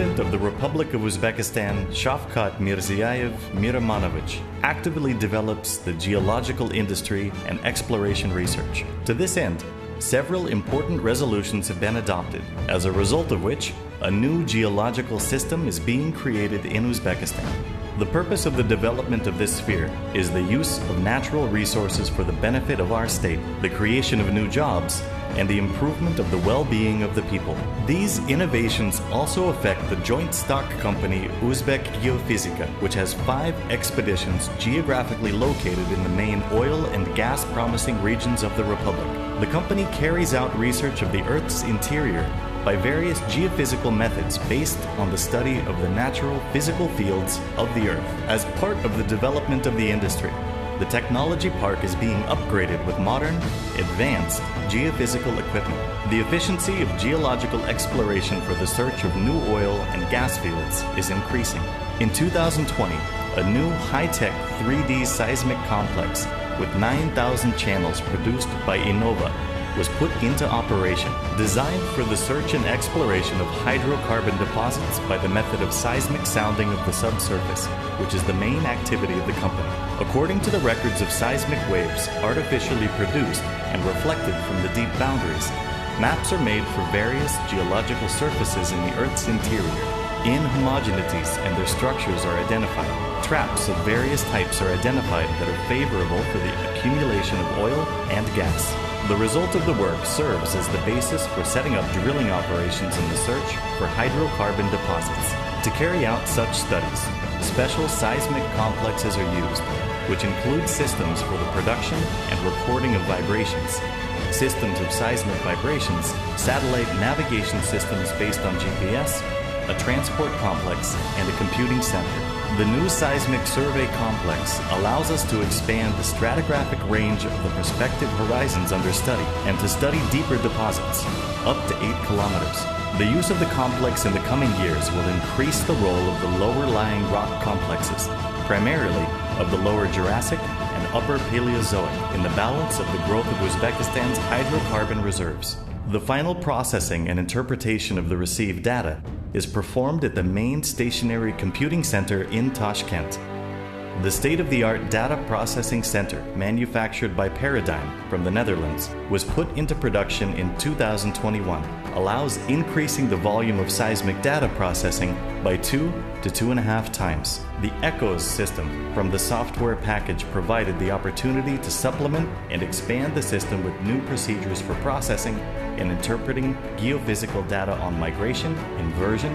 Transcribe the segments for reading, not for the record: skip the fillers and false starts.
President of the Republic of Uzbekistan, Shavkat Mirziyoyev Miramonovich, actively develops the geological industry and exploration research. To this end, several important resolutions have been adopted, as a result of which a new geological system is being created in Uzbekistan. The purpose of the development of this sphere is the use of natural resources for the benefit of our state, the creation of new jobs, and the improvement of the well-being of the people. These innovations also affect the joint stock company Uzbek Geofizika, which has 5 expeditions geographically located in the main oil and gas promising regions of the Republic. The company carries out research of the Earth's interior by various geophysical methods based on the study of the natural physical fields of the Earth. As part of the development of the industry, the technology park is being upgraded with modern, advanced geophysical equipment. The efficiency of geological exploration for the search of new oil and gas fields is increasing. In 2020, a new high-tech 3D seismic complex with 9,000 channels produced by Innova was put into operation, designed for the search and exploration of hydrocarbon deposits by the method of seismic sounding of the subsurface, which is the main activity of the company. According to the records of seismic waves artificially produced and reflected from the deep boundaries, maps are made for various geological surfaces in the Earth's interior. Inhomogeneities and their structures are identified. Traps of various types are identified that are favorable for the accumulation of oil and gas. The result of the work serves as the basis for setting up drilling operations in the search for hydrocarbon deposits. To carry out such studies, special seismic complexes are used, which include systems for the production and recording of vibrations, systems of seismic vibrations, satellite navigation systems based on GPS, a transport complex, and a computing center. The new seismic survey complex allows us to expand the stratigraphic range of the prospective horizons under study and to study deeper deposits, up to 8 kilometers. The use of the complex in the coming years will increase the role of the lower-lying rock complexes, primarily of the lower Jurassic and upper Paleozoic, in the balance of the growth of Uzbekistan's hydrocarbon reserves. The final processing and interpretation of the received data is performed at the main stationary computing center in Tashkent. The state-of-the-art data processing center, manufactured by Paradigm from the Netherlands, was put into production in 2021, allows increasing the volume of seismic data processing by 2 to 2.5 times. The ECHOS system from the software package provided the opportunity to supplement and expand the system with new procedures for processing and interpreting geophysical data on migration, inversion,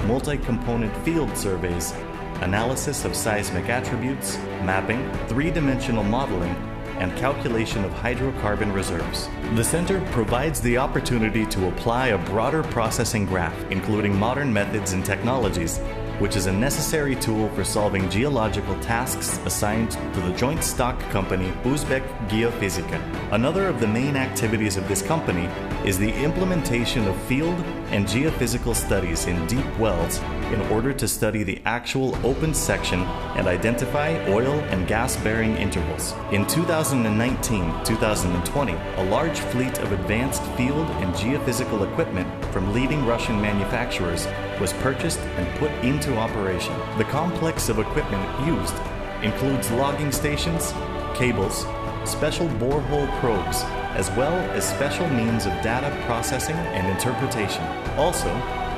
multi-component field surveys, analysis of seismic attributes, mapping, three-dimensional modeling, and calculation of hydrocarbon reserves. The center provides the opportunity to apply a broader processing graph, including modern methods and technologies, which is a necessary tool for solving geological tasks assigned to the joint stock company Uzbek Geofizika. Another of the main activities of this company is the implementation of field and geophysical studies in deep wells in order to study the actual open section and identify oil and gas-bearing intervals. In 2019-2020, a large fleet of advanced field and geophysical equipment from leading Russian manufacturers was purchased and put into operation. The complex of equipment used includes logging stations, cables, special borehole probes, as well as special means of data processing and interpretation. Also,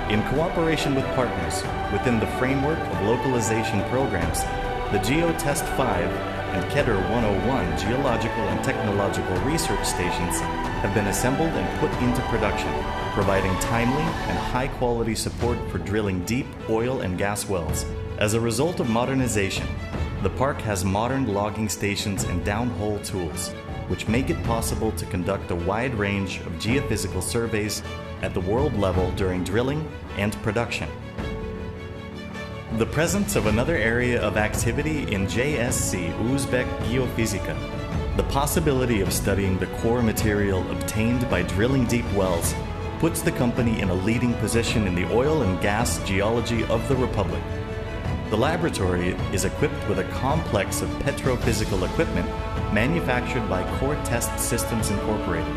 in cooperation with partners within the framework of localization programs, the GeoTest 5 and Kedar 101 geological and technological research stations have been assembled and put into production, providing timely and high-quality support for drilling deep oil and gas wells. As a result of modernization, the park has modern logging stations and downhole tools, which make it possible to conduct a wide range of geophysical surveys at the world level during drilling and production. The presence of another area of activity in JSC Uzbek Geofizika, the possibility of studying the core material obtained by drilling deep wells, puts the company in a leading position in the oil and gas geology of the Republic. The laboratory is equipped with a complex of petrophysical equipment manufactured by Core Test Systems Incorporated,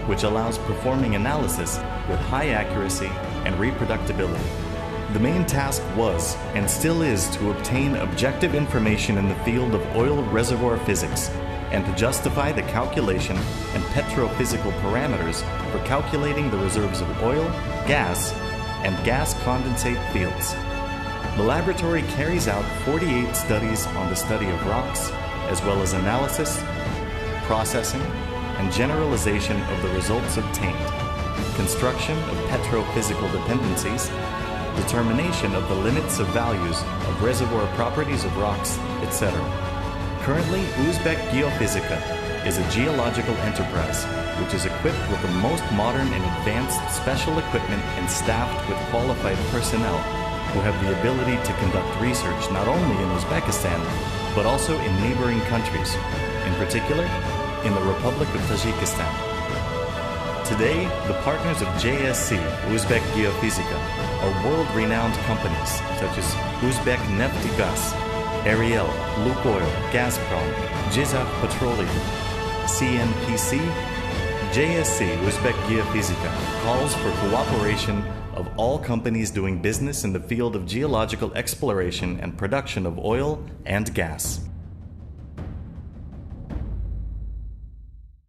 which allows performing analysis with high accuracy and reproducibility. The main task was, and still is, to obtain objective information in the field of oil reservoir physics and to justify the calculation and petrophysical parameters for calculating the reserves of oil, gas, and gas condensate fields. The laboratory carries out 48 studies on the study of rocks, as well as analysis, processing, and generalization of the results obtained, construction of petrophysical dependencies, determination of the limits of values of reservoir properties of rocks, etc. Currently, Uzbek Geofizika is a geological enterprise which is equipped with the most modern and advanced special equipment and staffed with qualified personnel who have the ability to conduct research not only in Uzbekistan, but also in neighboring countries, in particular in the Republic of Tajikistan. Today, the partners of JSC, Uzbek Geofizika, are world-renowned companies such as Uzbek Neftegas, Ariel, Lukoil, Gazprom, Jizak Petroleum, CNPC. JSC, Uzbek Geofizika, calls for cooperation of all companies doing business in the field of geological exploration and production of oil and gas.